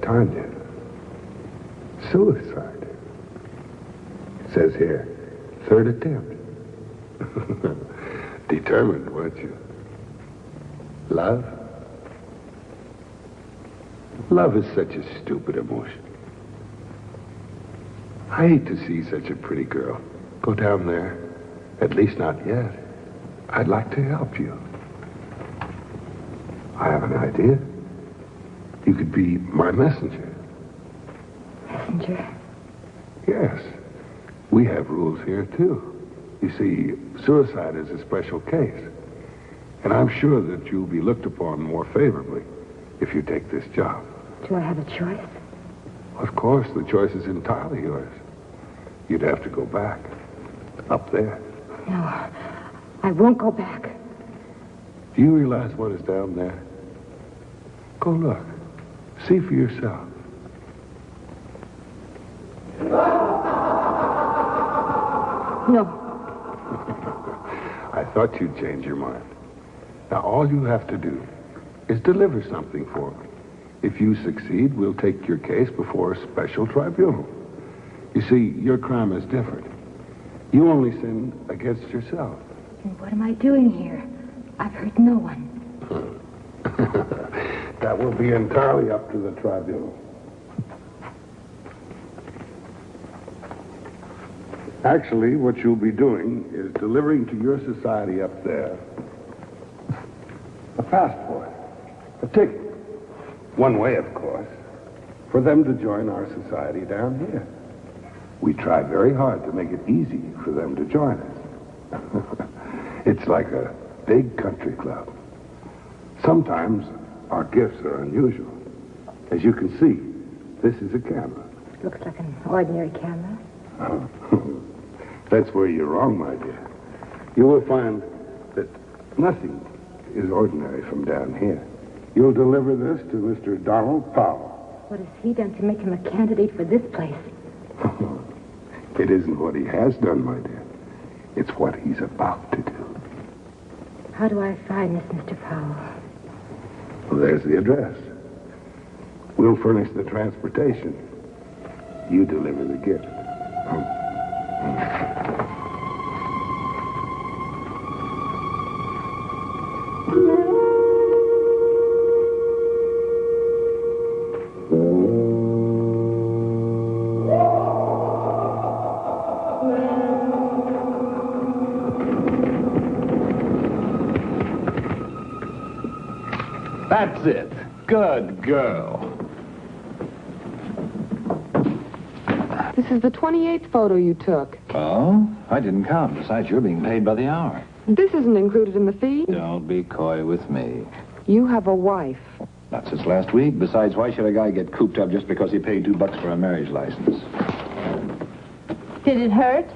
Tanya. Suicide. It says here, third attempt. Determined, weren't you? Love? Love is such a stupid emotion. I hate to see such a pretty girl go down there. At least not yet. I'd like to help you. I have an idea. You could be my messenger. Messenger? Yes. We have rules here, too. You see, suicide is a special case. And I'm sure that you'll be looked upon more favorably if you take this job. Do I have a choice? Of course, the choice is entirely yours. You'd have to go back. Up there. No, I won't go back. Do you realize what is down there? Go look. See for yourself. No. I thought you'd change your mind. Now, all you have to do is deliver something for me. If you succeed, we'll take your case before a special tribunal. You see, your crime is different. You only sin against yourself. And what am I doing here? I've hurt no one. That will be entirely up to the tribunal. Actually, what you'll be doing is delivering to your society up there a passport, a ticket. One way, of course, for them to join our society down here. We try very hard to make it easy for them to join us. It's like a big country club. Sometimes our gifts are unusual. As you can see, this is a camera. Looks like an ordinary camera. That's where you're wrong, my dear. You will find that nothing is ordinary from down here. You'll deliver this to Mr. Donald Powell. What has he done to make him a candidate for this place? It isn't what he has done, my dear. It's what he's about to do. How do I find this Mr. Powell? Well, there's the address. We'll furnish the transportation. You deliver the gift. That's it. Good girl. This is the 28th photo you took. Oh? I didn't count. Besides, you're being paid by the hour. This isn't included in the fee. Don't be coy with me. You have a wife. Not since last week. Besides, why should a guy get cooped up just because he paid $2 for a marriage license? Did it hurt?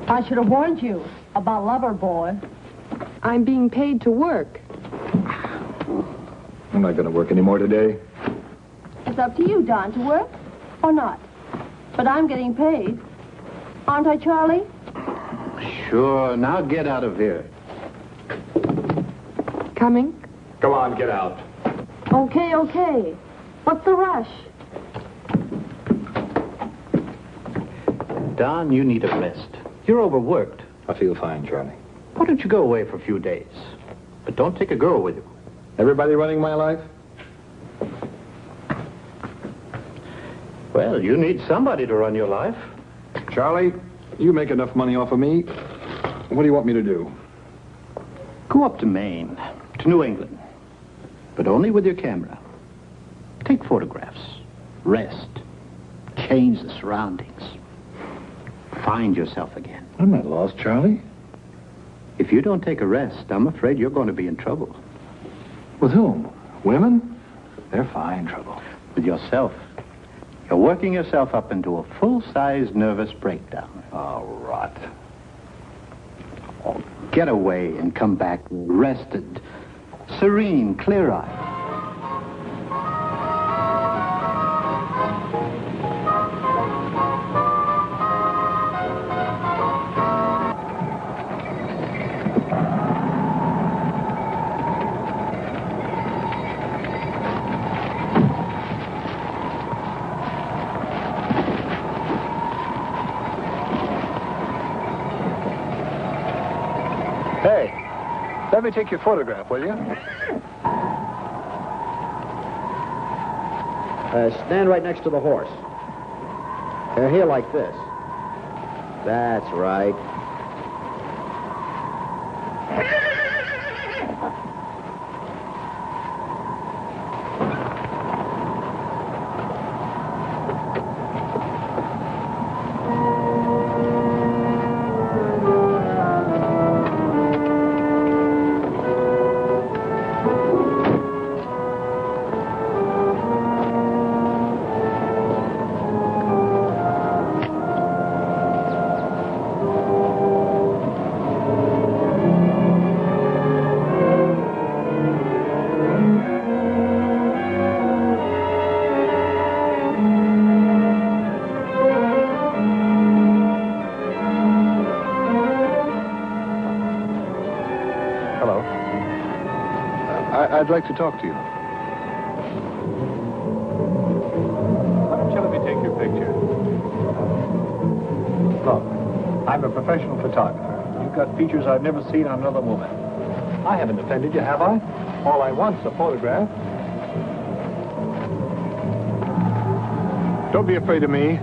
I should have warned you about Loverboy. I'm being paid to work. I'm not going to work anymore today. It's up to you, Don, to work or not. But I'm getting paid. Aren't I, Charlie? Sure. Now get out of here. Coming? Come on, get out. Okay, okay. What's the rush? Don, you need a rest. You're overworked. I feel fine, Charlie. Why don't you go away for a few days? But don't take a girl with you. Everybody running my life? Well, you need somebody to run your life. Charlie, you make enough money off of me. What do you want me to do? Go up to Maine, to New England. But only with your camera. Take photographs. Rest. Change the surroundings. Find yourself again. I'm not lost, Charlie. If you don't take a rest, I'm afraid you're going to be in trouble. With whom? Women? They're fine trouble. With yourself. You're working yourself up into a full-size nervous breakdown. Oh, rot. Oh, get away and come back rested, serene, clear-eyed. Hey, let me take your photograph, will you? Stand right next to the horse. Here like this. That's right. Hello. I'd like to talk to you. Why don't you let me take your picture? Look, I'm a professional photographer. You've got features I've never seen on another woman. I haven't offended you, have I? All I want's a photograph. Don't be afraid of me.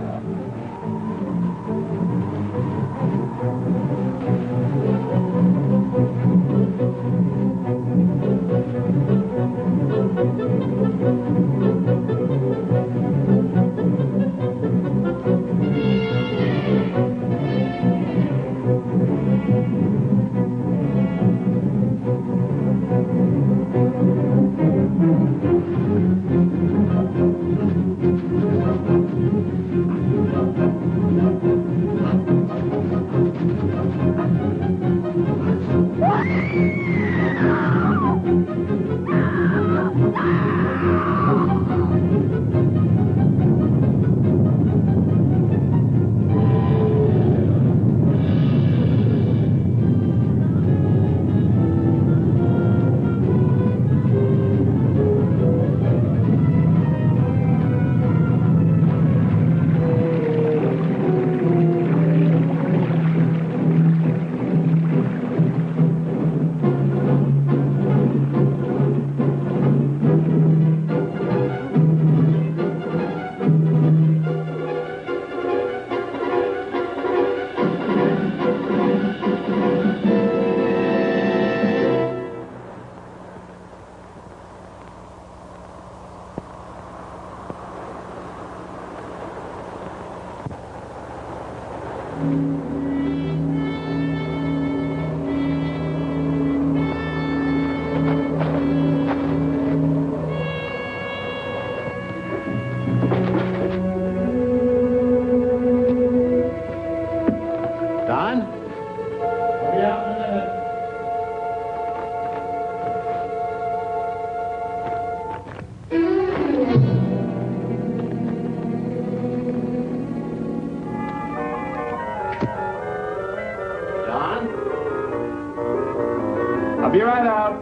Be right out.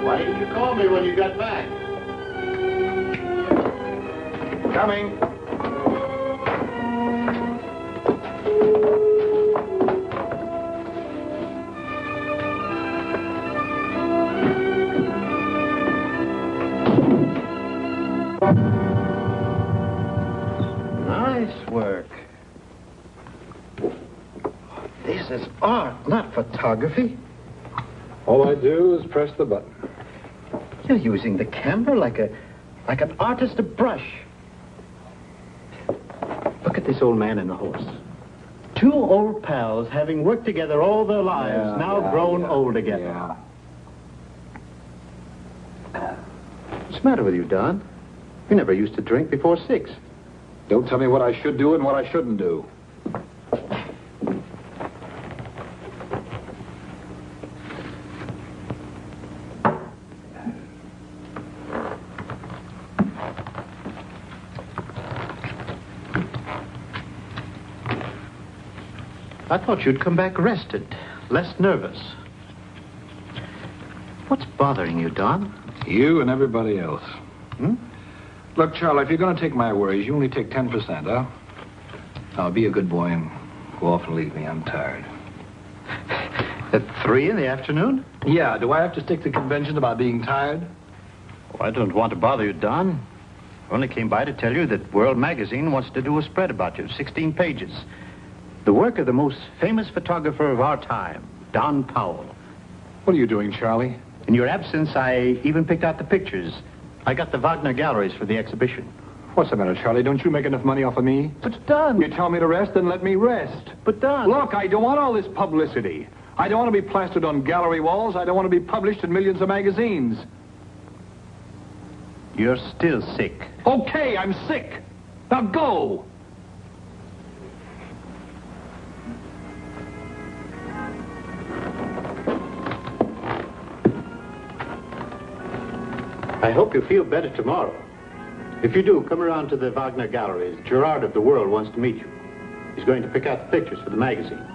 Why didn't you call me when you got back? Coming. Nice work. This is art, not photography. All I do is press the button. You're using the camera like an artist a brush. Look at this old man and the horse. Two old pals having worked together all their lives, now grown old together. Yeah. What's the matter with you, Don? You never used to drink before 6. Don't tell me what I should do and what I shouldn't do. I thought you'd come back rested, less nervous. What's bothering you, Don? You and everybody else. Hmm? Look, Charlie, if you're going to take my worries, you only take 10%, huh? Now, be a good boy and go off and leave me. I'm tired. At 3 in the afternoon? Yeah, do I have to stick to convention about being tired? Oh, I don't want to bother you, Don. I only came by to tell you that World Magazine wants to do a spread about you, 16 pages. The work of the most famous photographer of our time, Don Powell. What are you doing, Charlie? In your absence, I even picked out the pictures. I got the Wagner galleries for the exhibition. What's the matter, Charlie? Don't you make enough money off of me? But, Don... You tell me to rest, then let me rest. But, Don... Look, I don't want all this publicity. I don't want to be plastered on gallery walls. I don't want to be published in millions of magazines. You're still sick. Okay, I'm sick. Now go. I hope you feel better tomorrow. If you do, come around to the Wagner galleries. Gerard of the World wants to meet you. He's going to pick out the pictures for the magazine.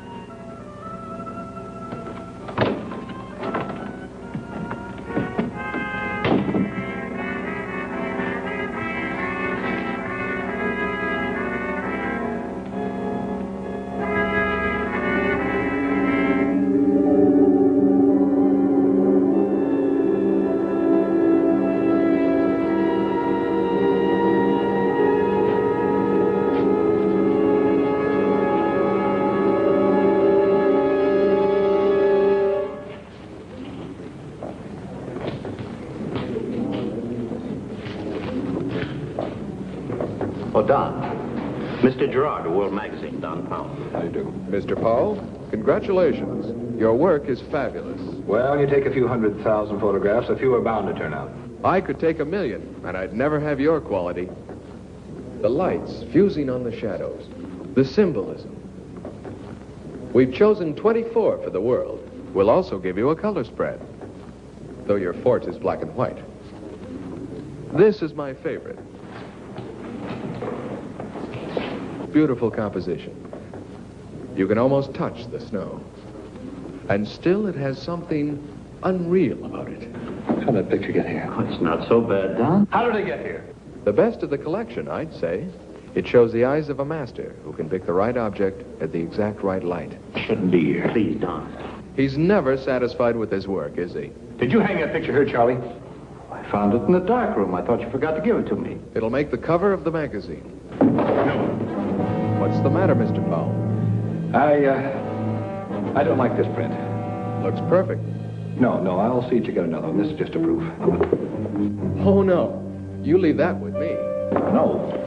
Oh, Don. Mr. Gerard of World Magazine, Don Powell. How do you do? Mr. Powell, congratulations. Your work is fabulous. Well, you take a few 100,000 photographs, a few are bound to turn out. I could take 1,000,000, and I'd never have your quality. The lights fusing on the shadows, the symbolism. We've chosen 24 for the World. We'll also give you a color spread, though your fort is black and white. This is my favorite. Beautiful composition. You can almost touch the snow. And still it has something unreal about it. How did that picture get here? Oh, it's not so bad, Don. How did it get here? The best of the collection, I'd say. It shows the eyes of a master who can pick the right object at the exact right light. Shouldn't be here. Please, Don. He's never satisfied with his work, is he? Did you hang that picture here, Charlie? I found it in the dark room. I thought you forgot to give it to me. It'll make the cover of the magazine. No. What's the matter, Mr. Powell? I don't like this print. Looks perfect. No, I'll see that you get another one. This is just a proof. Oh, no. You leave that with me. No.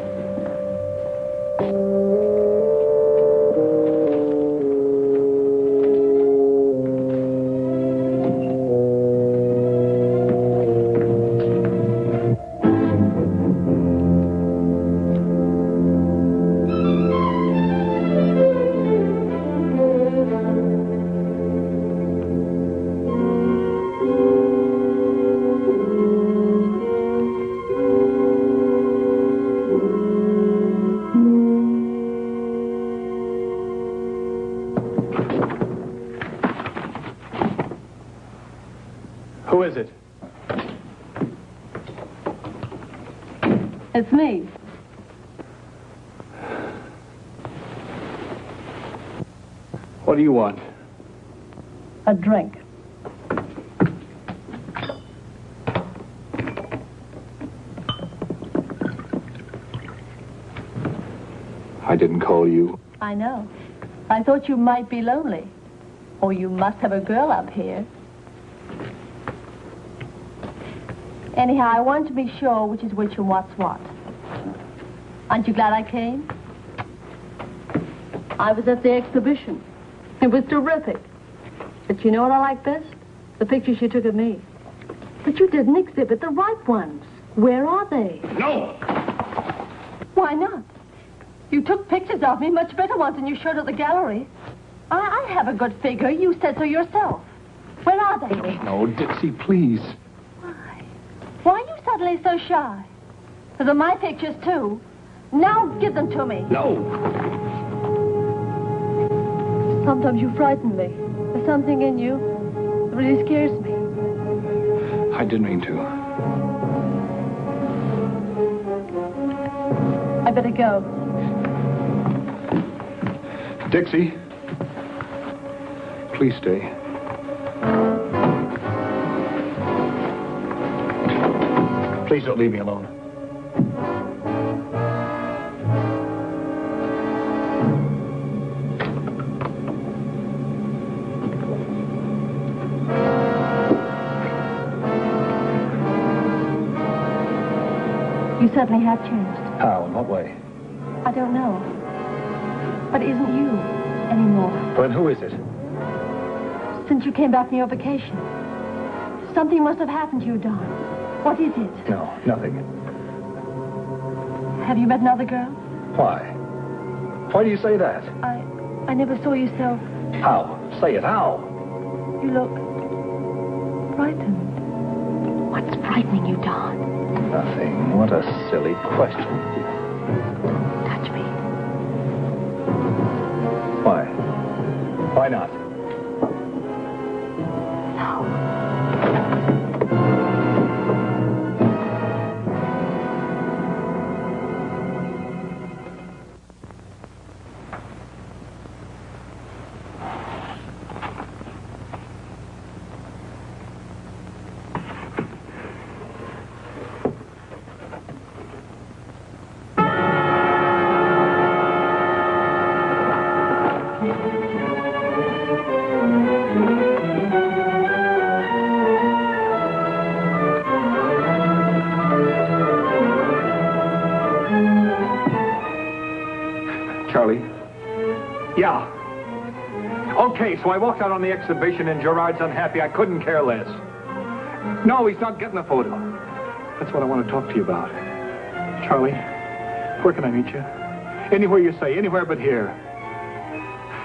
is it? It's me. What do you want? A drink. I didn't call you. I know. I thought you might be lonely. Or you must have a girl up here. Anyhow, I want to be sure which is which and what's what. Aren't you glad I came? I was at the exhibition. It was terrific. But you know what I like best? The pictures you took of me. But you didn't exhibit the right ones. Where are they? No! Why not? You took pictures of me, much better ones than you showed at the gallery. I have a good figure. You said so yourself. Where are they? No, Dixie, please. Why are you suddenly so shy? Those are my pictures, too. Now give them to me. No! Sometimes you frighten me. There's something in you that really scares me. I didn't mean to. I better go. Dixie, please stay. Please don't leave me alone. You certainly have changed. How? In what way? I don't know. But it isn't you anymore. Then who is it? Since you came back from your vacation. Something must have happened to you, Don. What is it? No, nothing. Have you met another girl? Why? Why do you say that? I never saw you so... How? Say it, how? You look... frightened. What's frightening you, Don? Nothing. What a silly question. Touch me. Why? Why not? No. Charlie? Yeah. Okay, so I walked out on the exhibition and Gerard's unhappy. I couldn't care less. No, he's not getting a photo. That's what I want to talk to you about. Charlie, where can I meet you? Anywhere you say, anywhere but here.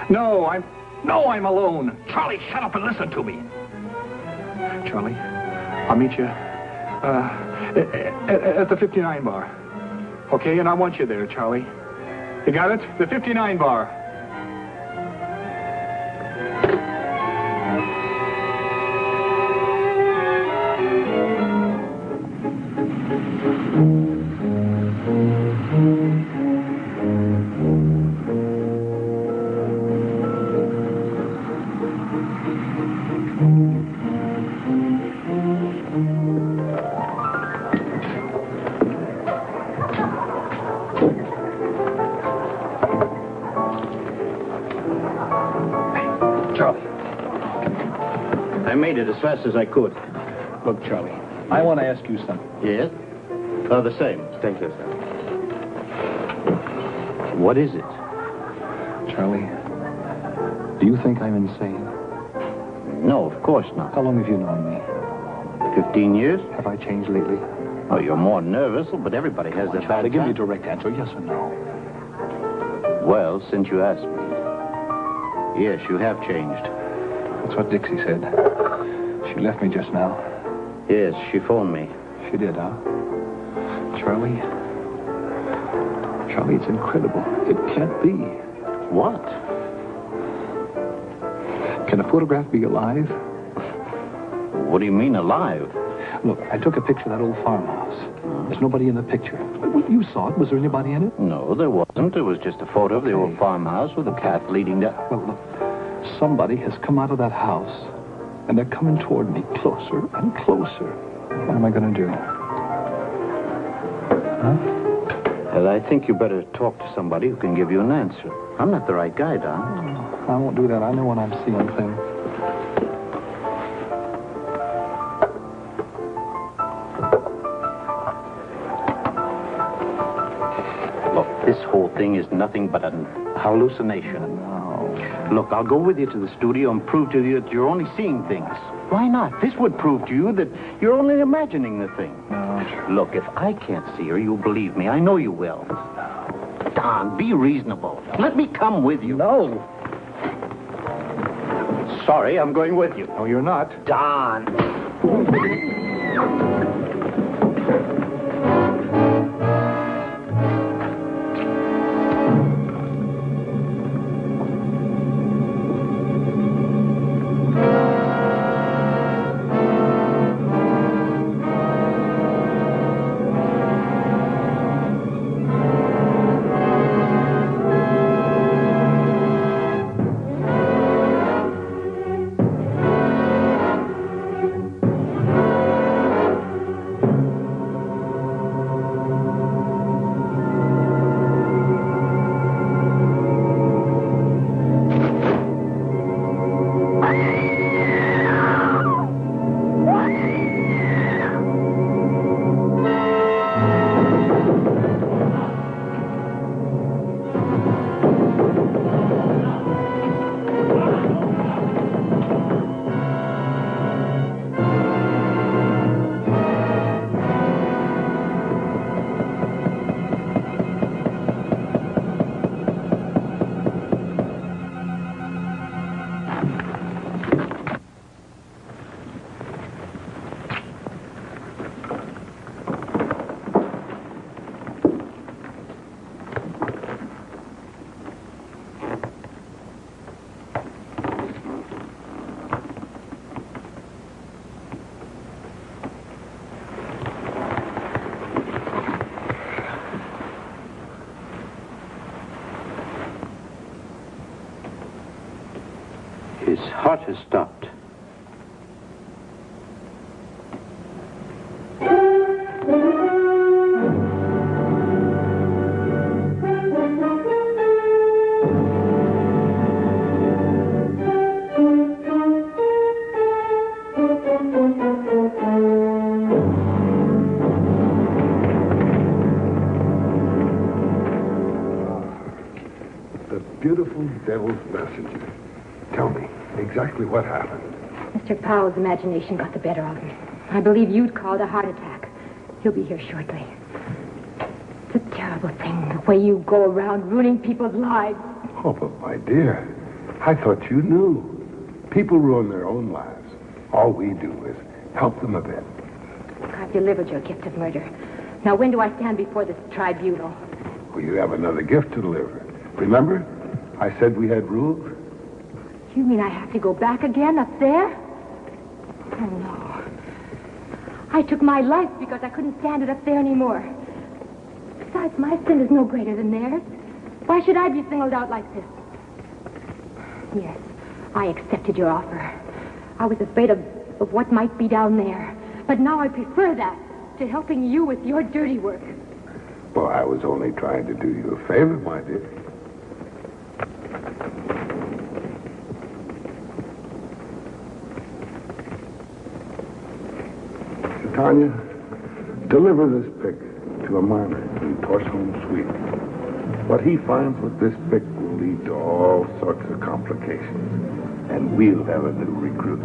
No, I'm alone. Charlie, shut up and listen to me. Charlie, I'll meet you at the 59 bar. Okay, and I want you there, Charlie. You got it? The 59 bar. I made it as fast as I could. Look, Charlie, I want to ask you something. Yes? The same. Thank you, sir. What is it? Charlie, do you think I'm insane? No, of course not. How long have you known me? 15 years? Have I changed lately? Oh, you're more nervous, but everybody has their Charlie, bad give me a time. direct answer, yes or no. Well, since you asked me, yes, you have changed. That's what Dixie said. She left me just now. Yes, she phoned me. She did, huh? Charlie, it's incredible. It can't be. What? Can a photograph be alive? What do you mean, alive? Look, I took a picture of that old farmhouse. There's nobody in the picture. But you saw it. Was there anybody in it? No, there wasn't. It was just a photo of the old farmhouse with a path leading down. Well, look, somebody has come out of that house, and they're coming toward me closer and closer. What am I going to do? Huh? Well, I think you better talk to somebody who can give you an answer. I'm not the right guy, Don. I won't do that. I know when I'm seeing things. Look, this whole thing is nothing but a hallucination. No. Look, I'll go with you to the studio and prove to you that you're only seeing things. Why not? This would prove to you that you're only imagining the thing. No. Look, if I can't see her, you'll believe me. I know you will. Don, be reasonable. Let me come with you. No. Sorry, I'm going with you. No, you're not. Don. His heart has stopped. The beautiful devil's messenger. Tell me, exactly what happened. Mr. Powell's imagination got the better of him. I believe you'd called a heart attack. He'll be here shortly. It's a terrible thing, the way you go around ruining people's lives. Oh, but my dear, I thought you knew. People ruin their own lives. All we do is help them a bit. I've delivered your gift of murder. Now, when do I stand before this tribunal? Well, you have another gift to deliver. Remember? I said we had rules. You mean I have to go back again up there? Oh, no. I took my life because I couldn't stand it up there anymore. Besides, my sin is no greater than theirs. Why should I be singled out like this? Yes, I accepted your offer. I was afraid of what might be down there. But now I prefer that to helping you with your dirty work. Well, I was only trying to do you a favor, my dear. Tanya, deliver this pick to a miner in Torsholm, Sweden. What he finds with this pick will lead to all sorts of complications, and we'll have a new recruit.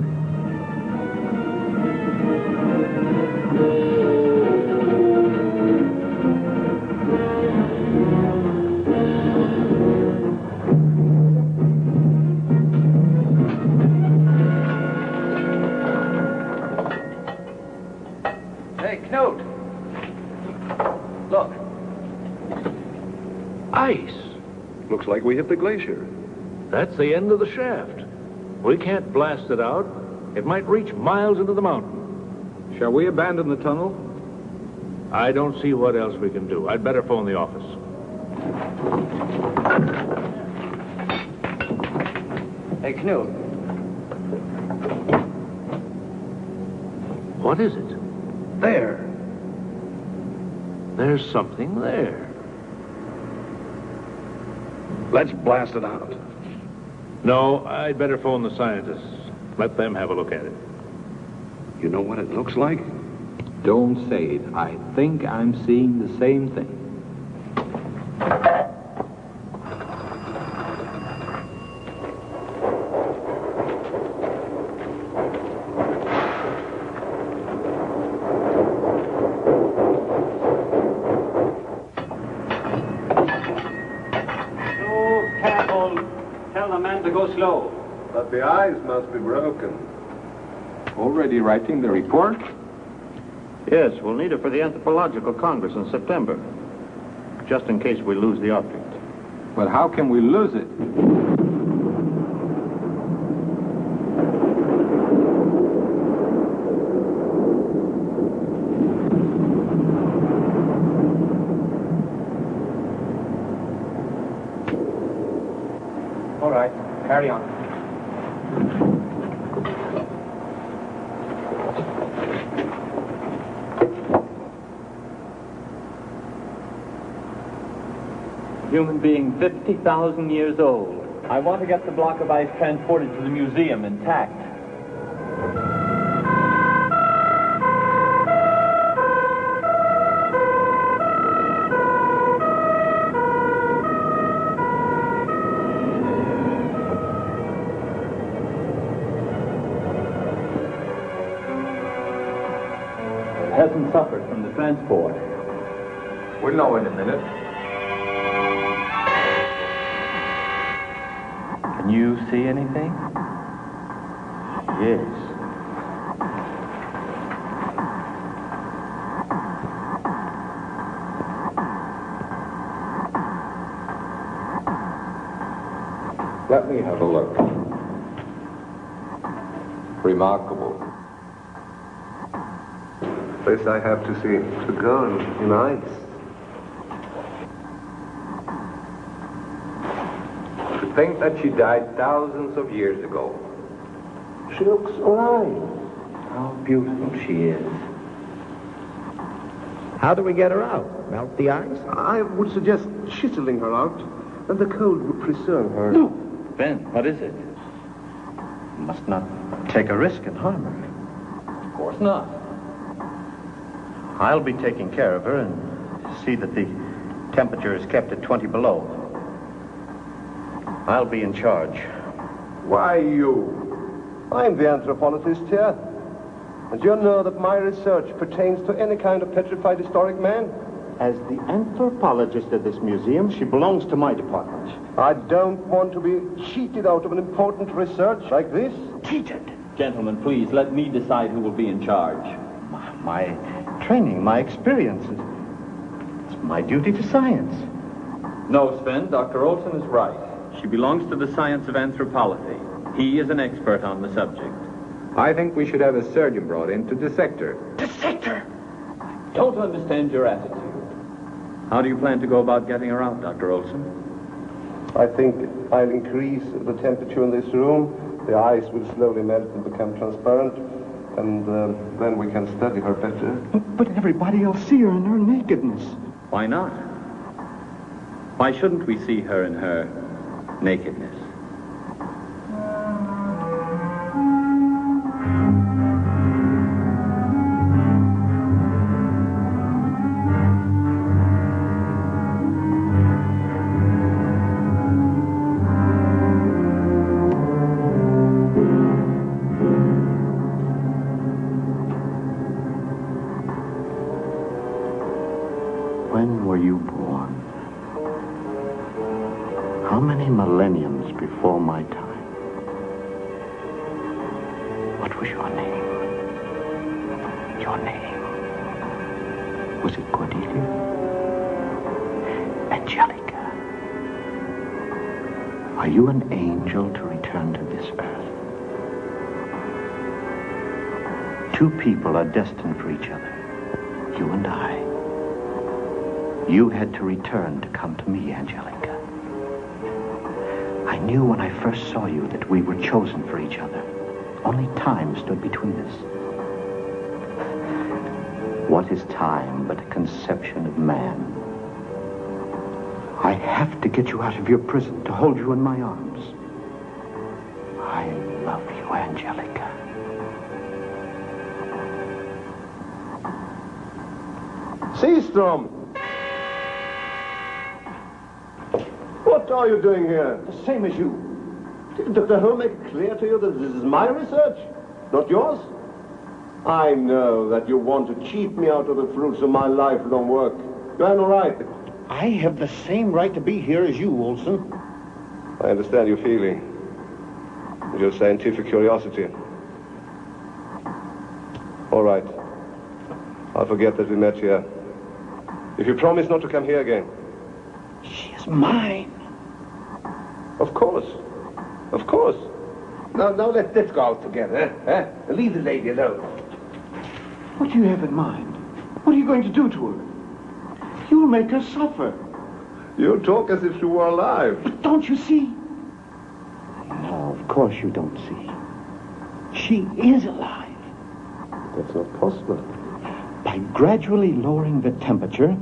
Look. Ice. Looks like we hit the glacier. That's the end of the shaft. We can't blast it out. It might reach miles into the mountain. Shall we abandon the tunnel? I don't see what else we can do. I'd better phone the office. Hey, Knut. What is it? There. There's something there. Let's blast it out. No, I'd better phone the scientists. Let them have a look at it. You know what it looks like? Don't say it. I think I'm seeing the same thing. Slow. But the eyes must be broken. Already writing the report? Yes, we'll need it for the Anthropological Congress in September. Just in case we lose the object. But how can we lose it? All right, carry on. Human being 50,000 years old. I want to get the block of ice transported to the museum intact. It hasn't suffered from the transport. We'll know in a minute. Can you see anything? Yes. Let me have a look. Remarkable. This I have to see to go in ice. To think that she died thousands of years ago. She looks alive. How beautiful she is. How do we get her out? Melt the ice? I would suggest chiseling her out, and the cold would preserve her. No. Ben, what is it? Must not take a risk and harm her. Of course not. I'll be taking care of her and see that the temperature is kept at 20 below. I'll be in charge. Why you? I'm the anthropologist here. And you know that my research pertains to any kind of petrified historic man. As the anthropologist of this museum, she belongs to my department. I don't want to be cheated out of an important research like this. Cheated? Gentlemen, please, let me decide who will be in charge. My training, my experience. It's my duty to science. No, Sven, Dr. Olson is right. She belongs to the science of anthropology. He is an expert on the subject. I think we should have a surgeon brought in to dissect her. Dissect her? Don't understand your attitude. How do you plan to go about getting her out, Dr. Olson? I think I'll increase the temperature in this room. The ice will slowly melt and become transparent. And then we can study her better. But everybody will see her in her nakedness. Why not? Why shouldn't we see her in her nakedness? When were you born? How many millenniums before my time? What was your name? Your name? Was it Cordelia? Angelica? Are you an angel to return to this earth? Two people are destined for each other. You and I. You had to return to come to me, Angelica. I knew when I first saw you that we were chosen for each other. Only time stood between us. What is time but a conception of man? I have to get you out of your prison to hold you in my arms. I love you, Angelica. Seastrom! What are you doing here? The same as you. Did Dr. Hull make it clear to you that this is my research, not yours? I know that you want to cheat me out of the fruits of my lifelong work. You have no right. I have the same right to be here as you, Olson. I understand your feeling. Your scientific curiosity. All right. I'll forget that we met here. If you promise not to come here again. She is mine. Of course. Of course. Now let's go out together, eh? Leave the lady alone. What do you have in mind? What are you going to do to her? You'll make her suffer. You talk as if she were alive. But don't you see? No, of course you don't see. She is alive. That's not possible. By gradually lowering the temperature,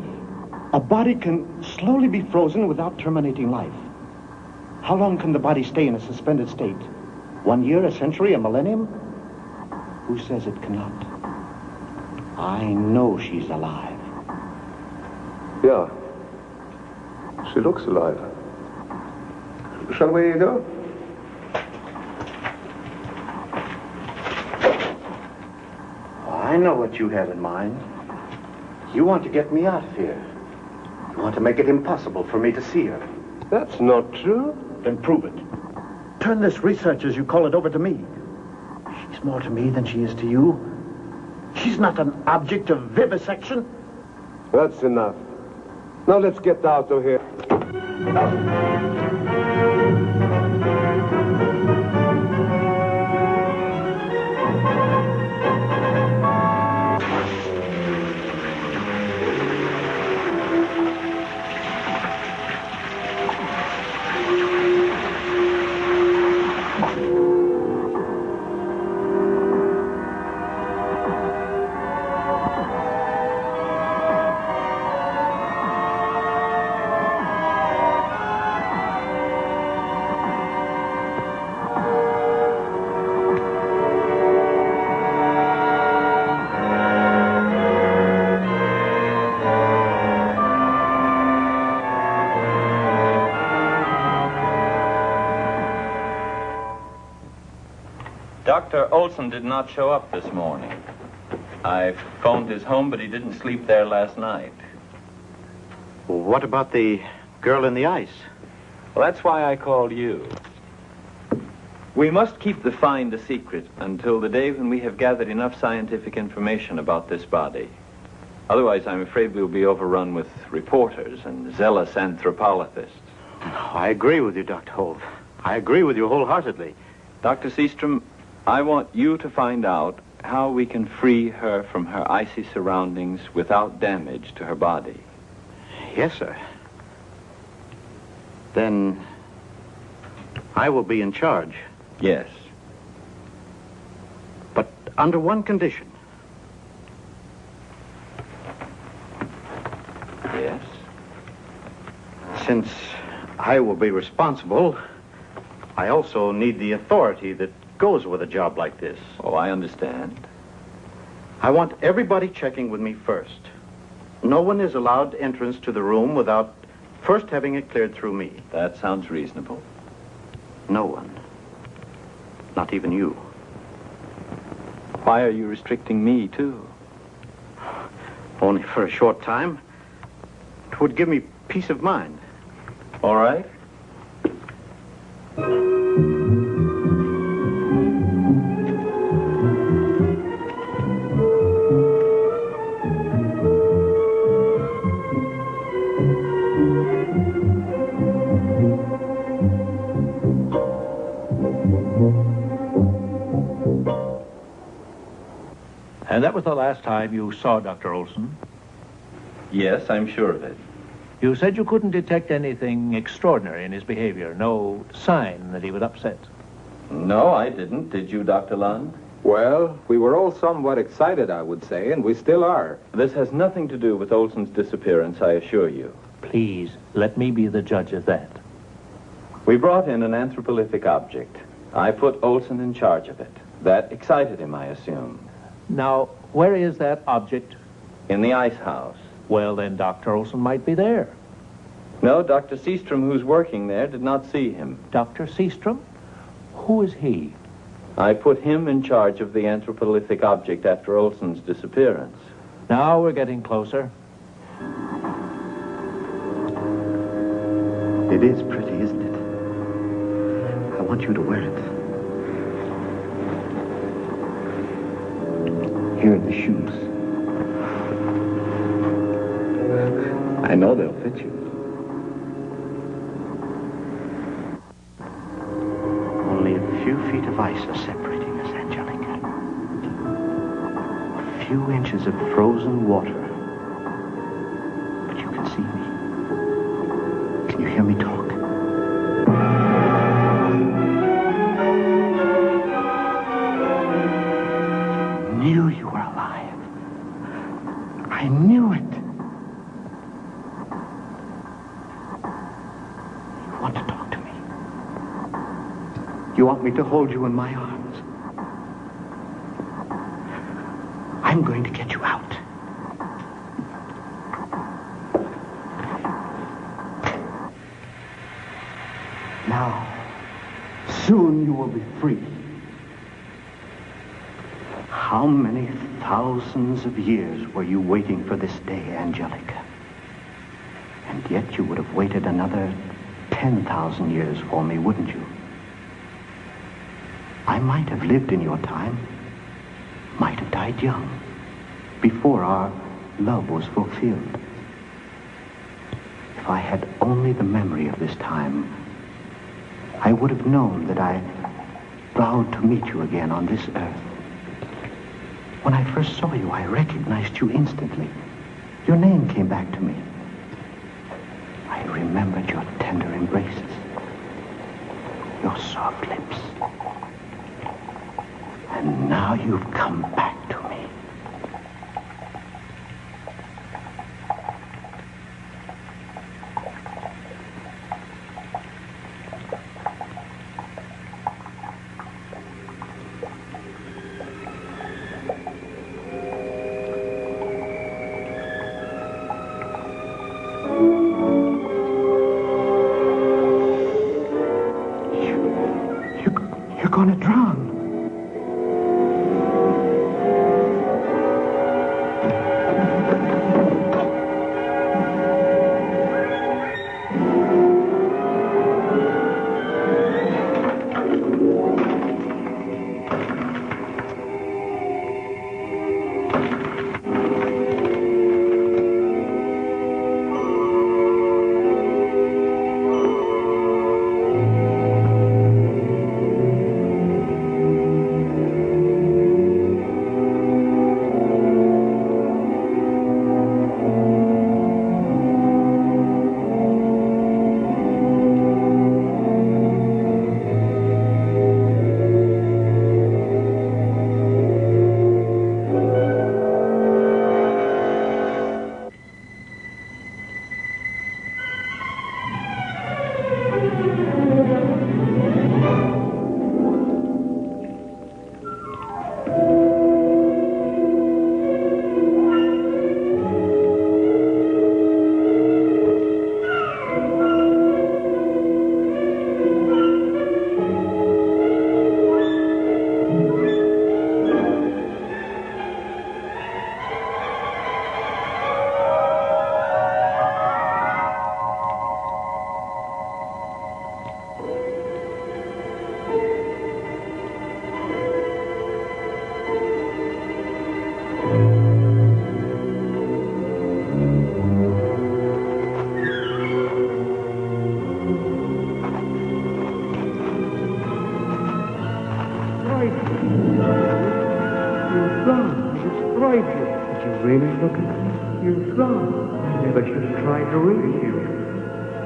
a body can slowly be frozen without terminating life. How long can the body stay in a suspended state? 1 year, a century, a millennium? Who says it cannot? I know she's alive. Yeah. She looks alive. Shall we go? I know what you have in mind. You want to get me out of here. You want to make it impossible for me to see her. That's not true. Then prove it. Turn this research, as you call it, over to me. She's more to me than she is to you. She's not an object of vivisection. That's enough. Now let's get out of here. Dr. Olson did not show up this morning. I phoned his home, but he didn't sleep there last night. Well, what about the girl in the ice? Well, that's why I called you. We must keep the find a secret until the day when we have gathered enough scientific information about this body. Otherwise, I'm afraid we'll be overrun with reporters and zealous anthropologists. I agree with you, Dr. Holt. I agree with you wholeheartedly. Dr. Seastrom, I want you to find out how we can free her from her icy surroundings without damage to her body. Yes, sir. Then I will be in charge. Yes. But under one condition. Yes? Since I will be responsible, I also need the authority that goes with a job like this. Oh, I understand. I want everybody checking with me first. No one is allowed entrance to the room without first having it cleared through me. That sounds reasonable. No one. Not even you. Why are you restricting me, too? Only for a short time. It would give me peace of mind. All right. And that was the last time you saw Dr. Olson? Yes, I'm sure of it. You said you couldn't detect anything extraordinary in his behavior, no sign that he was upset. No, I didn't. Did you, Dr. Lund? Well, we were all somewhat excited, I would say, and we still are. This has nothing to do with Olson's disappearance, I assure you. Please, let me be the judge of that. We brought in an anthropolithic object. I put Olson in charge of it. That excited him, I assume. Now, where is that object? In the ice house. Well, then Dr. Olson might be there. No, Dr. Seastrom, who's working there, did not see him. Dr. Seastrom? Who is he? I put him in charge of the anthropolithic object after Olson's disappearance. Now we're getting closer. It is pretty, isn't it? I want you to wear it. Here are the shoes. I know they'll fit you. Only a few feet of ice are separating us, Angelica. A few inches of frozen water. But you can see me. Can you hear me talk? I knew you were alive. I knew it. You want to talk to me? You want me to hold you in my arms? I'm going to get you out. Now, soon you will be free. How many thousands of years were you waiting for this day, Angelica? And yet you would have waited another 10,000 years for me, wouldn't you? I might have lived in your time, might have died young, before our love was fulfilled. If I had only the memory of this time, I would have known that I vowed to meet you again on this earth. When I first saw you, I recognized you instantly. Your name came back to me. I remembered your tender embraces, your soft lips. And now you've come back to me. You're going to drown. destroyed you. Did you really look at me? You're gone. I never should have tried to reach you.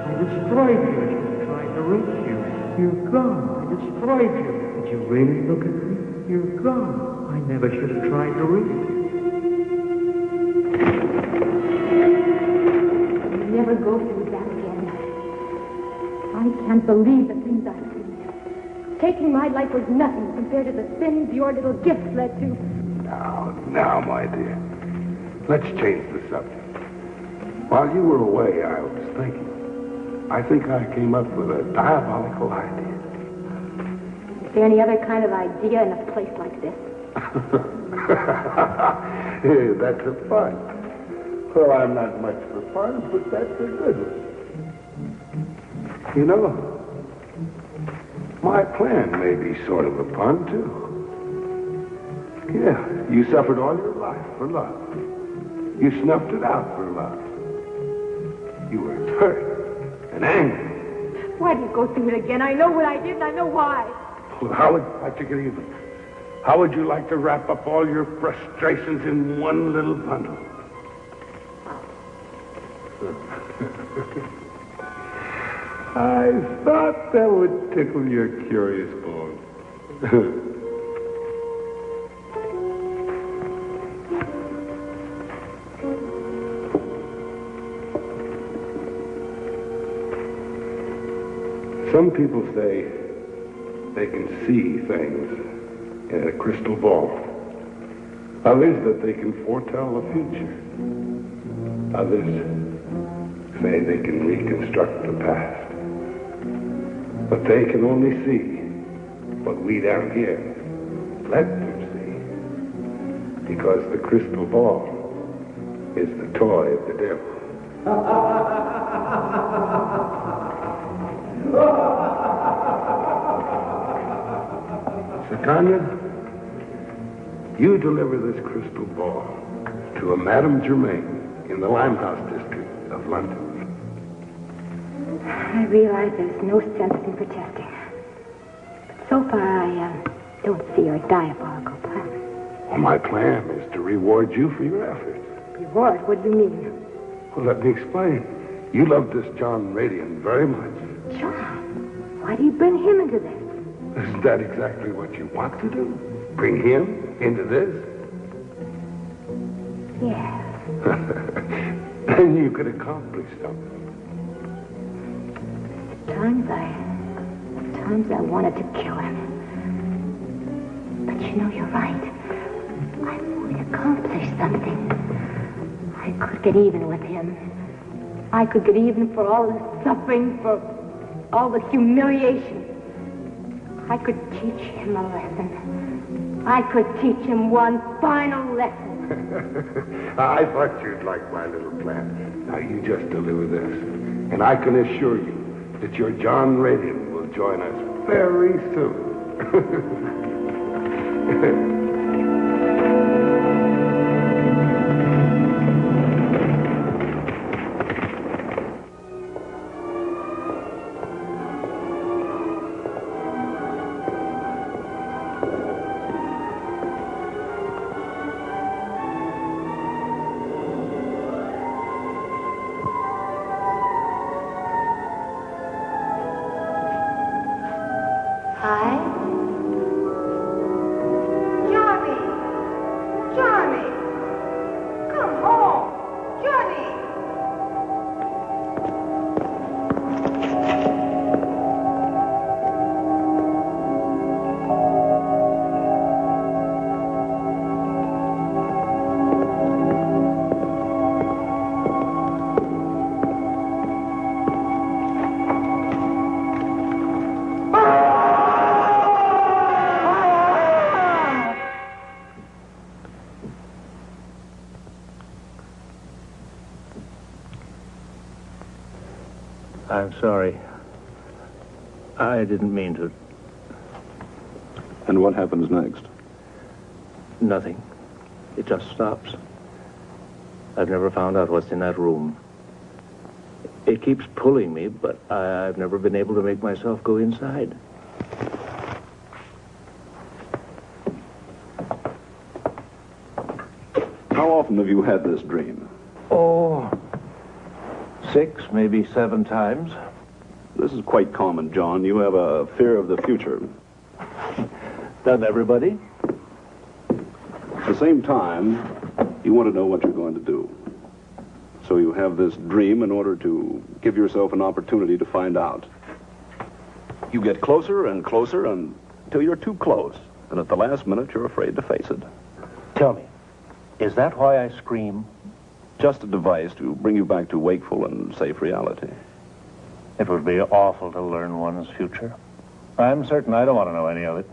I destroyed you. I should have tried to reach you. You're gone. I destroyed you. Did you really look at me? You're gone. I never should have tried to reach you. I'll never go through that again. I can't believe the things I've seen. Taking my life was nothing compared to the sins your little gifts led to. Now, my dear. Let's change the subject. While you were away, I was thinking. I think I came up with a diabolical idea. Is there any other kind of idea in a place like this? That's a fun. Well, I'm not much for fun, but that's a good one. You know, my plan may be sort of a pun, too. Yeah, you suffered all your life for love. You snuffed it out for love. You were hurt and angry. Why do you go through it again? I know what I did and I know why. Well, how would you like to get even? How would you like to wrap up all your frustrations in one little bundle? I thought that would tickle your curious bone. Some people say they can see things in a crystal ball. Others that they can foretell the future. Others say they can reconstruct the past. But they can only see what we down here let them see. Because the crystal ball is the toy of the devil. Tanya, you deliver this crystal ball to a Madame Germain in the Limehouse district of London. I realize there's no sense in protesting. But so far, I don't see your diabolical plan. Well, my plan is to reward you for your efforts. Reward? What do you mean? Well, let me explain. You love this John Radian very much. John? Why do you bring him into this? Isn't that exactly what you want to do? Bring him into this? Yeah. Then you could accomplish something. At times I wanted to kill him. But you know, you're right. I would accomplish something. I could get even with him. I could get even for all the suffering, for all the humiliation. I could teach him a lesson. I could teach him one final lesson. I thought you'd like my little plan. Now you just deliver this. And I can assure you that your John Radian will join us very soon. I'm sorry. I didn't mean to. And what happens next? Nothing. It just stops. I've never found out what's in that room. It keeps pulling me, but I've never been able to make myself go inside. often have you had this dream? Oh, 6, maybe 7 times. This is quite common, John. You have a fear of the future. Doesn't everybody? At the same time, you want to know what you're going to do. So you have this dream in order to give yourself an opportunity to find out. You get closer and closer until you're too close. And at the last minute, you're afraid to face it. Tell me, is that why I scream? Just a device to bring you back to wakeful and safe reality. It would be awful to learn one's future. I'm certain I don't want to know any of it.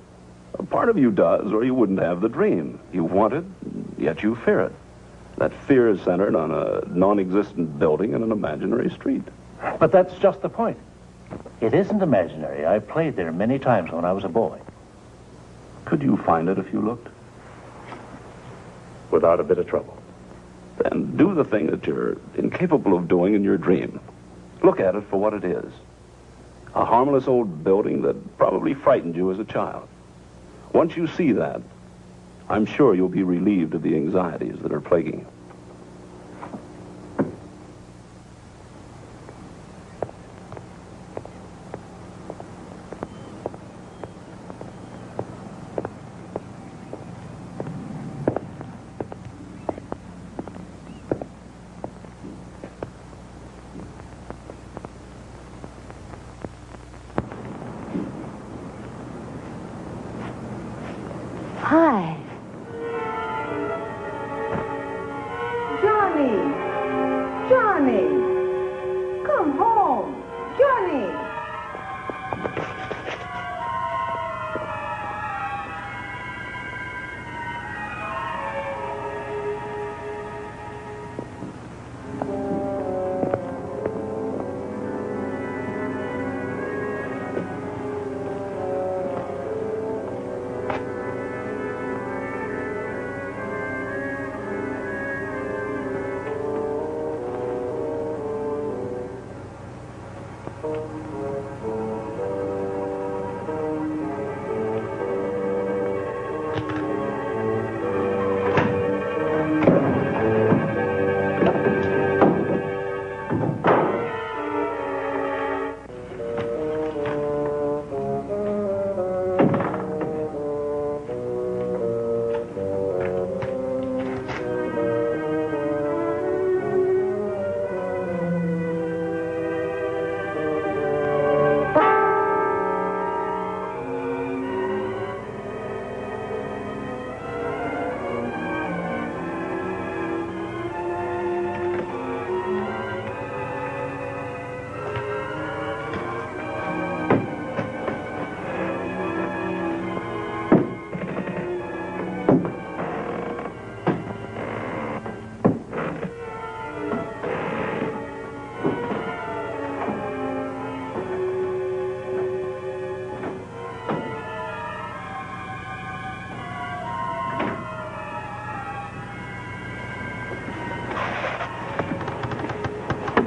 A part of you does, or you wouldn't have the dream. You want it, yet you fear it. That fear is centered on a non-existent building in an imaginary street. But that's just the point. It isn't imaginary. I played there many times when I was a boy. Could you find it if you looked? Without a bit of trouble. Then do the thing that you're incapable of doing in your dream. Look at it for what it is. A harmless old building that probably frightened you as a child. Once you see that, I'm sure you'll be relieved of the anxieties that are plaguing you. Hi. Johnny, come home. Johnny.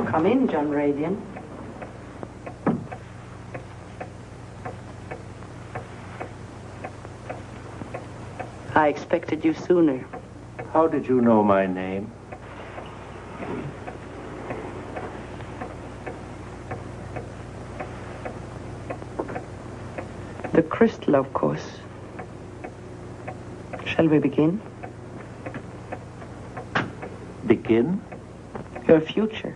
Come in, John Radian. I expected you sooner. How did you know my name? The crystal, of course. Shall we begin? Begin? Your future.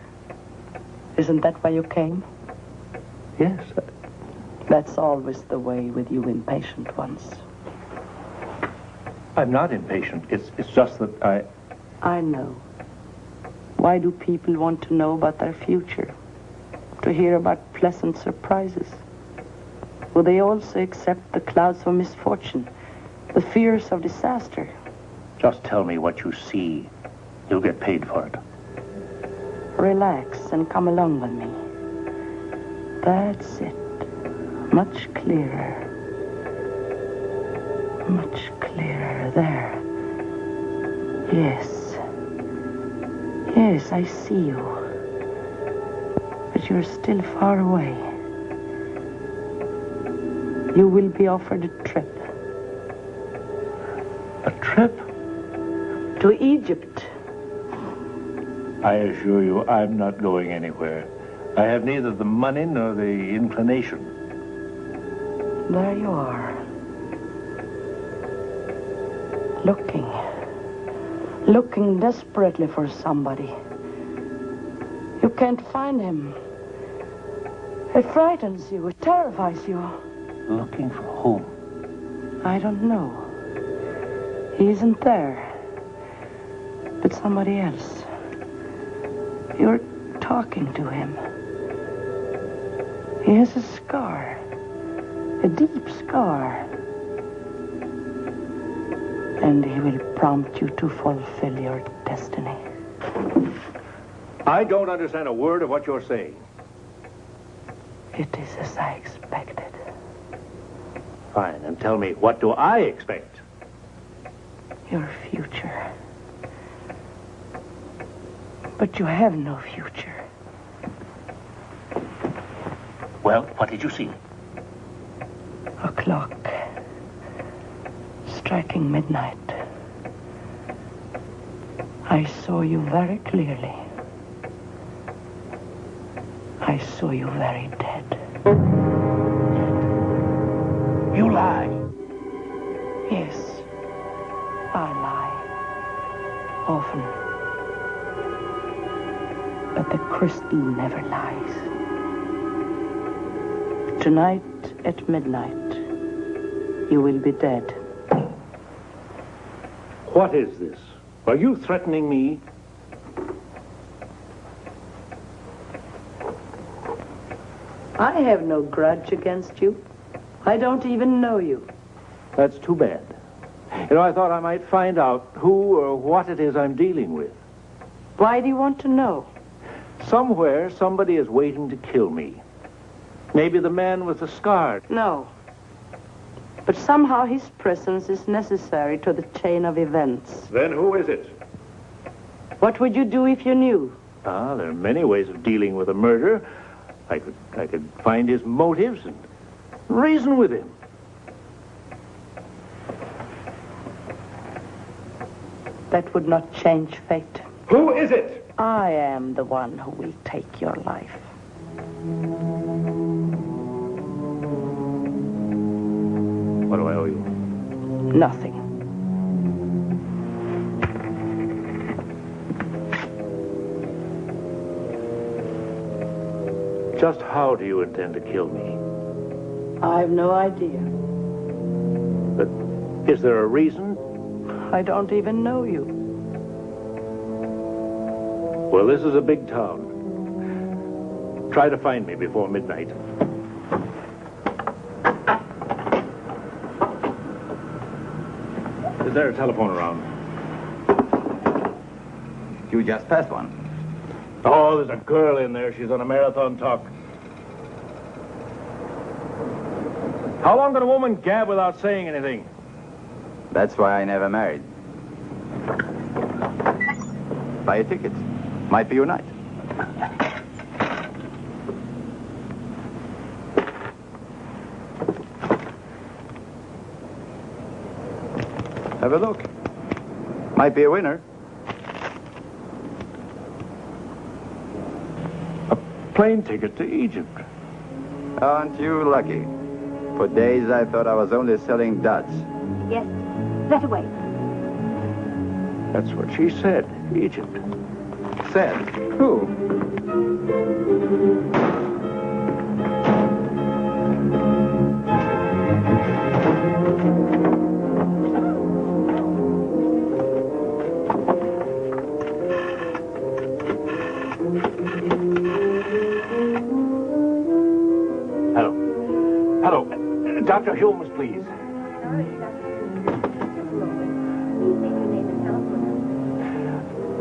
Isn't that why you came? Yes. That's always the way with you impatient ones. I'm not impatient. It's just that I know. Why do people want to know about their future? To hear about pleasant surprises? Will they also accept the clouds of misfortune, the fears of disaster? Just tell me what you see. You'll get paid for it. Relax and come along with me. That's it. Much clearer. Much clearer. There. Yes. Yes, I see you. But you're still far away. You will be offered a trip. A trip? To Egypt. I assure you, I'm not going anywhere. I have neither the money nor the inclination. There you are. Looking desperately for somebody. You can't find him. It frightens you, it terrifies you. Looking for whom? I don't know. He isn't there. But somebody else. You're talking to him. He has a scar. A deep scar. And he will prompt you to fulfill your destiny. I don't understand a word of what you're saying. It is as I expected. Fine, and tell me, what do I expect? Your future. But you have no future. Well, what did you see? A clock. Striking midnight. I saw you very clearly. I saw you very dead. You lie. Yes, I lie. Often. But the crystal never lies. Tonight at midnight, you will be dead. What is this? Are you threatening me? I have no grudge against you. I don't even know you. That's too bad. You know, I thought I might find out who or what it is I'm dealing with. Why do you want to know? Somewhere, somebody is waiting to kill me. Maybe the man with the scar. No. But somehow his presence is necessary to the chain of events. Then who is it? What would you do if you knew? Ah, there are many ways of dealing with a murder. I could find his motives and reason with him. That would not change fate. Who is it? I am the one who will take your life. What do I owe you? Nothing. Just how do you intend to kill me? I have no idea. But is there a reason? I don't even know you. Well, this is a big town. Try to find me before midnight. Is there a telephone around? You just passed one. Oh, there's a girl in there. She's on a marathon talk. How long can a woman gab without saying anything? That's why I never married. Buy a ticket. Might be your night. Have a look. Might be a winner. A plane ticket to Egypt. Aren't you lucky? For days I thought I was only selling duds. Yes, that away. That's what she said. Egypt. Said? Who? Hello. Dr. Holmes, please.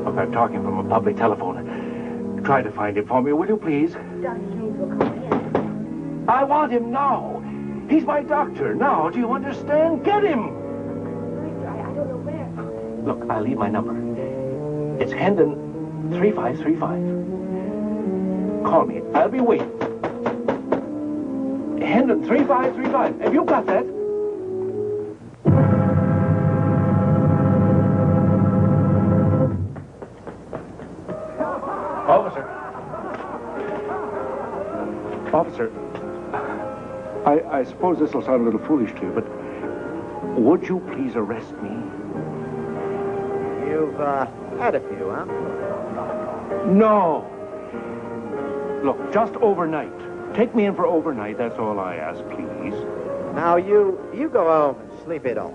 Look, I'm talking from a public telephone. Try to find him for me, will you, please? Dr. Holmes will call in. I want him now. He's my doctor now. Do you understand? Get him. I don't know where. Look, I'll leave my number. It's Hendon 3535. Call me. I'll be waiting. Hendon 3535. Have you got that? Officer, I suppose this will sound a little foolish to you, but would you please arrest me? You've had a few, huh? No. Look, just overnight. Take me in for overnight, that's all I ask, please. Now, you go home and sleep it off.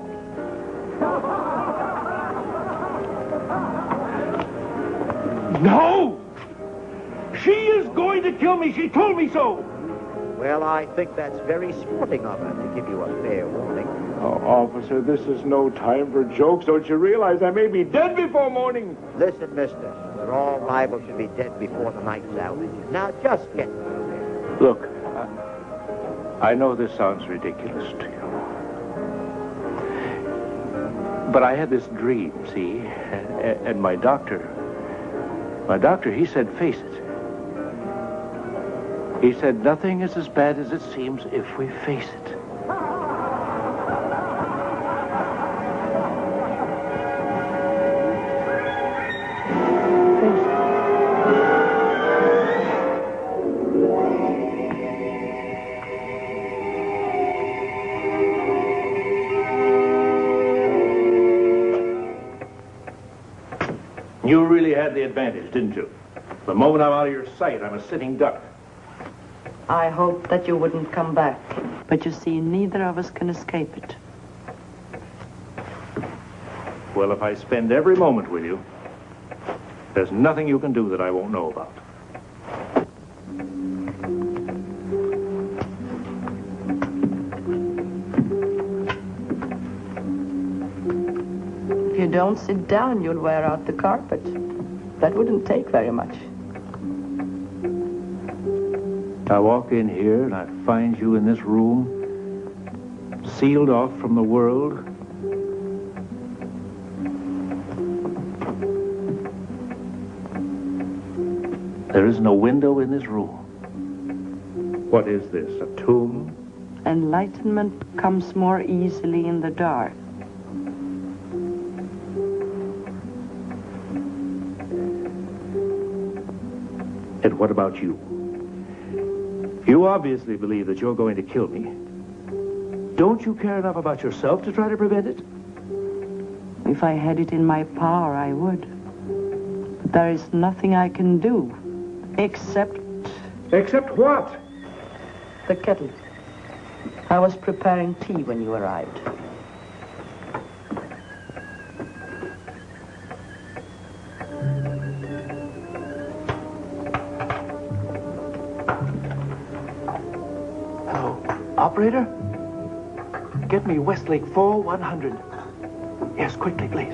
No! She is going to kill me. She told me so. Well, I think that's very sporting of her to give you a fair warning. Oh, officer, this is no time for jokes. Don't you realize I may be dead before morning? Listen, mister, we're all liable to be dead before the night's out. Now, just get there. Look, I know this sounds ridiculous to you. But I had this dream, see? And my doctor, he said, face it. He said, nothing is as bad as it seems if we face it. You really had the advantage, didn't you? The moment I'm out of your sight, I'm a sitting duck. I hoped that you wouldn't come back. But you see, neither of us can escape it. Well, if I spend every moment with you, there's nothing you can do that I won't know about. If you don't sit down, you'll wear out the carpet. That wouldn't take very much. I walk in here and I find you in this room, sealed off from the world. There is no window in this room. What is this, a tomb? Enlightenment comes more easily in the dark. And what about you? You obviously believe that you're going to kill me. Don't you care enough about yourself to try to prevent it? If I had it in my power, I would. But there is nothing I can do, except... Except what? The kettle. I was preparing tea when you arrived. Operator, get me Westlake 4100. Yes, quickly, please.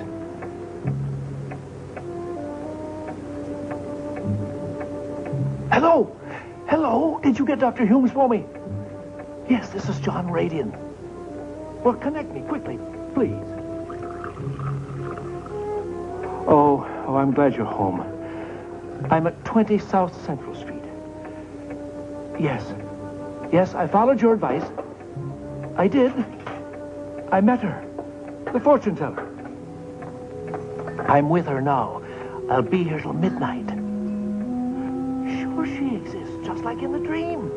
Hello? Hello? Did you get Dr. Humes for me? Yes, this is John Radian. Well, connect me quickly, please. Oh, I'm glad you're home. I'm at 20 South Central Street. Yes, I followed your advice. I did. I met her. The fortune teller. I'm with her now. I'll be here till midnight. Sure she exists, just like in the dream.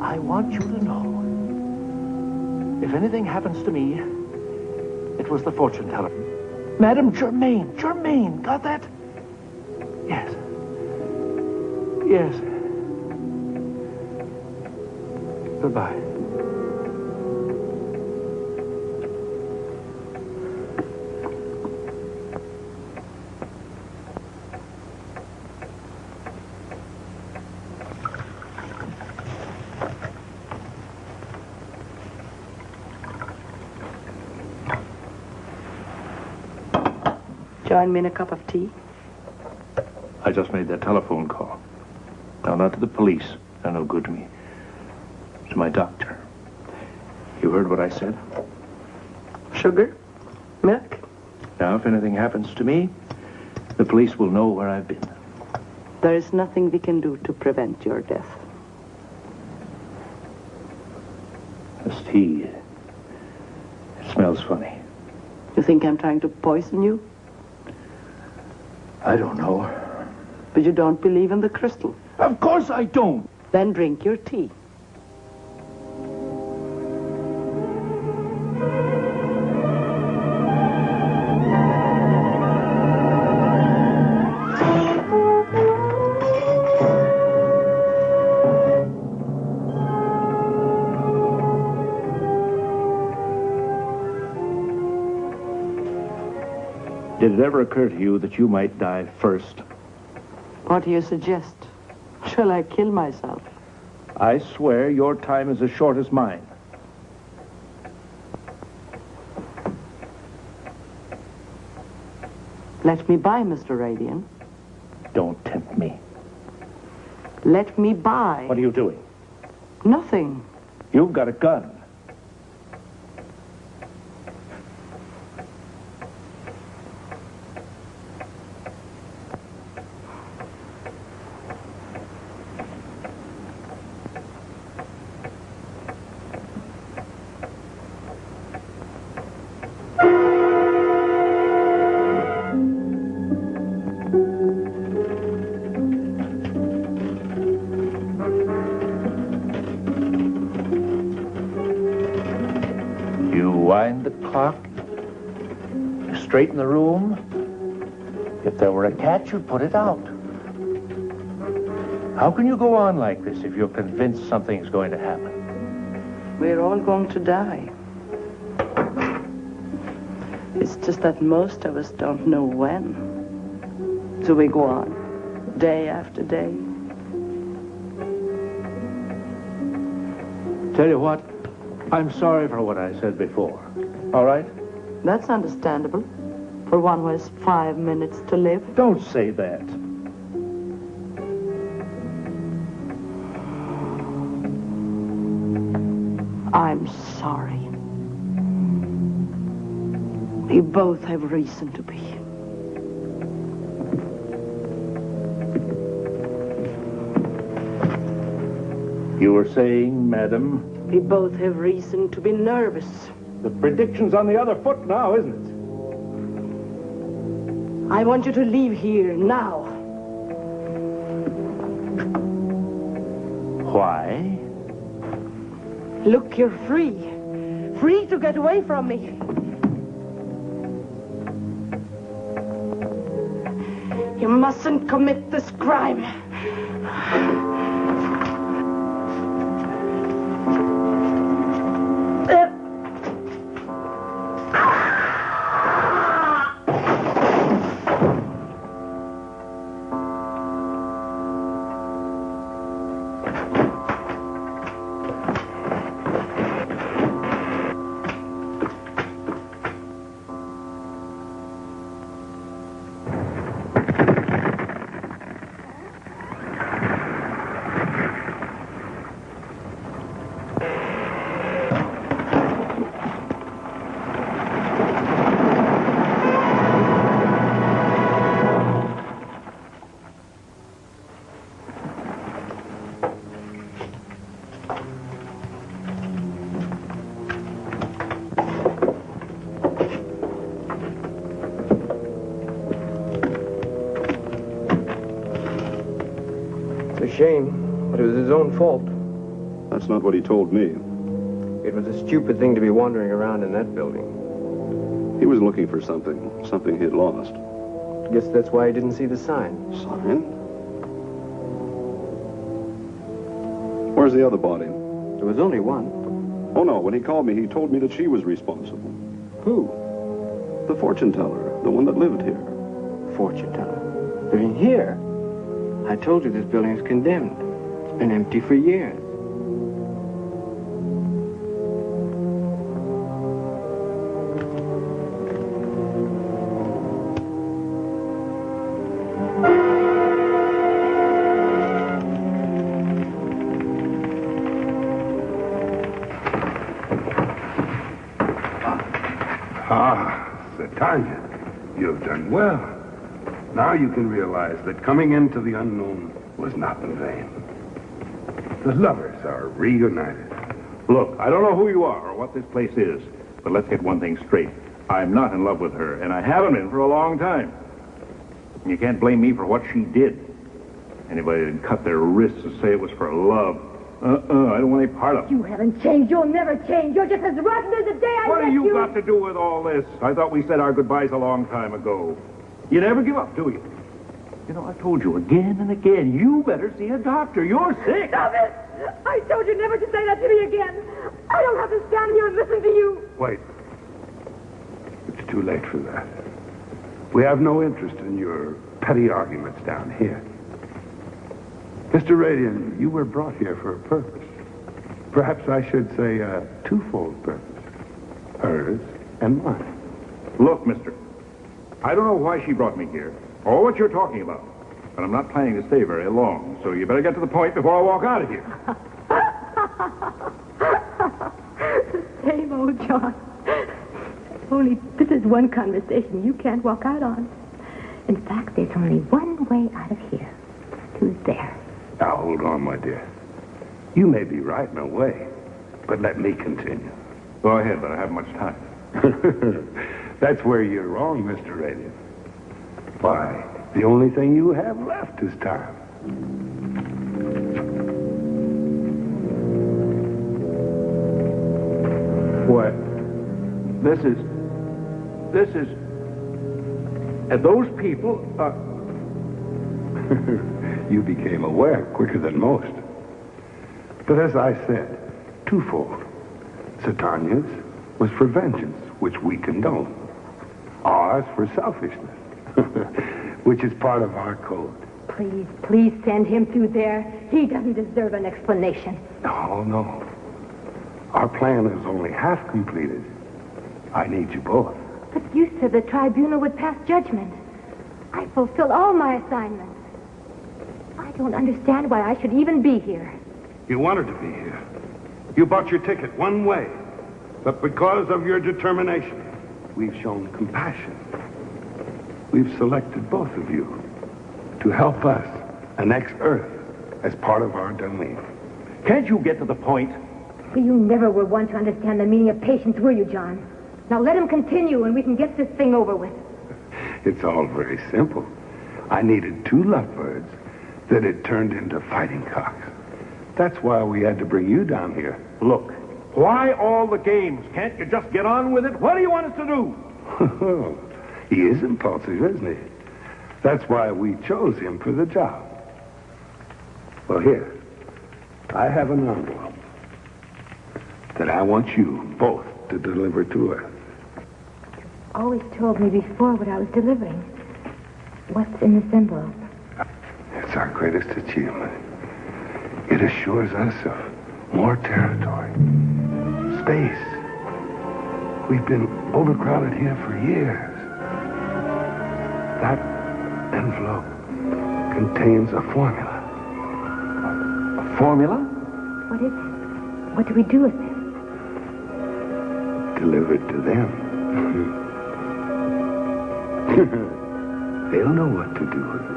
I want you to know, if anything happens to me, it was the fortune teller. Madame Germaine, got that? Yes. Goodbye. Join me in a cup of tea? I just made that telephone call. Now, not to the police. They're no good to me. To my doctor. You heard what I said? Sugar? Milk? Now, if anything happens to me, the police will know where I've been. There is nothing we can do to prevent your death. This tea, it smells funny. You think I'm trying to poison you? I don't know. But you don't believe in the crystal? Of course I don't. Then drink your tea. Did it ever occur to you that you might die first? What do you suggest? Shall I kill myself? I swear your time is as short as mine. Let me by, Mr. Radian. Don't tempt me. Let me by. What are you doing? Nothing. You've got a gun. Wind the clock, straighten the room. If there were a catch, you'd put it out. How can you go on like this if you're convinced something's going to happen? We're all going to die. It's just that most of us don't know when. So we go on, day after day. Tell you what, I'm sorry for what I said before. All right? That's understandable. For one who has 5 minutes to live. Don't say that. I'm sorry. We both have reason to be. You were saying, madam? We both have reason to be nervous. The prediction's on the other foot now, isn't it? I want you to leave here now. Why? Look, you're free. Free to get away from me. You mustn't commit this crime. Shame, but it was his own fault. That's not what he told me. It was a stupid thing to be wandering around in that building. He was looking for something he'd lost. Guess that's why he didn't see the sign. Sign? Where's the other body? There was only one. Oh, no, when he called me, he told me that she was responsible. Who? The fortune teller, the one that lived here. Fortune teller? Living here? I told you this building is condemned. It's been empty for years. Sir Tanya, you've done well. Now you can realize that coming into the unknown was not in vain. The lovers are reunited. Look, I don't know who you are or what this place is, but let's get one thing straight. I'm not in love with her, and I haven't been for a long time. You can't blame me for what she did. Anybody that'd cut their wrists to say it was for love. I don't want any part of it. You haven't changed. You'll never change. You're just as rotten as the day I What met have you you. got to do with all this? I thought we said our goodbyes a long time ago. You never give up, do you? You know, I've told you again and again, you better see a doctor. You're sick. Stop it! I told you never to say that to me again. I don't have to stand here and listen to you. Wait. It's too late for that. We have no interest in your petty arguments down here. Mr. Radian, you were brought here for a purpose. Perhaps I should say a twofold purpose. Hers and mine. Look, mister, I don't know why she brought me here, or what you're talking about, but I'm not planning to stay very long, so you better get to the point before I walk out of here. Same old John. Only this is one conversation you can't walk out on. In fact, there's only one way out of here. Who's there? Now, hold on, my dear. You may be right in a way, but let me continue. Go ahead, but I haven't much time. That's where you're wrong, Mr. Radian. Why, the only thing you have left is time. What? This is... And those people are... You became aware quicker than most. But as I said, twofold. Satania's was for vengeance, which we condone. Ours for selfishness, which is part of our code. Please send him through there. He doesn't deserve an explanation. No. Our plan is only half completed. I need you both. But you said the tribunal would pass judgment. I fulfill all my assignments. I don't understand why I should even be here. You wanted to be here. You bought your ticket one way. But because of your determination, we've shown compassion. We've selected both of you to help us annex Earth as part of our domain. Can't you get to the point? But you never were one to understand the meaning of patience, were you, John? Now let him continue and we can get this thing over with. It's all very simple. I needed two lovebirds that had turned into fighting cocks. That's why we had to bring you down here. Look, why all the games? Can't you just get on with it? What do you want us to do? He is impulsive, isn't he? That's why we chose him for the job. Well, here, I have an envelope that I want you both to deliver to us. Always told me before what I was delivering. What's in this envelope? It's our greatest achievement. It assures us of more territory, space. We've been overcrowded here for years. That envelope contains a formula. A formula? What is it? What do we do with it? Delivered to them. They'll know what to do with it.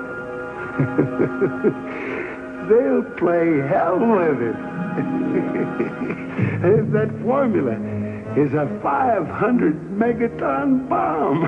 They'll play hell with it. That formula is a 500 megaton bomb.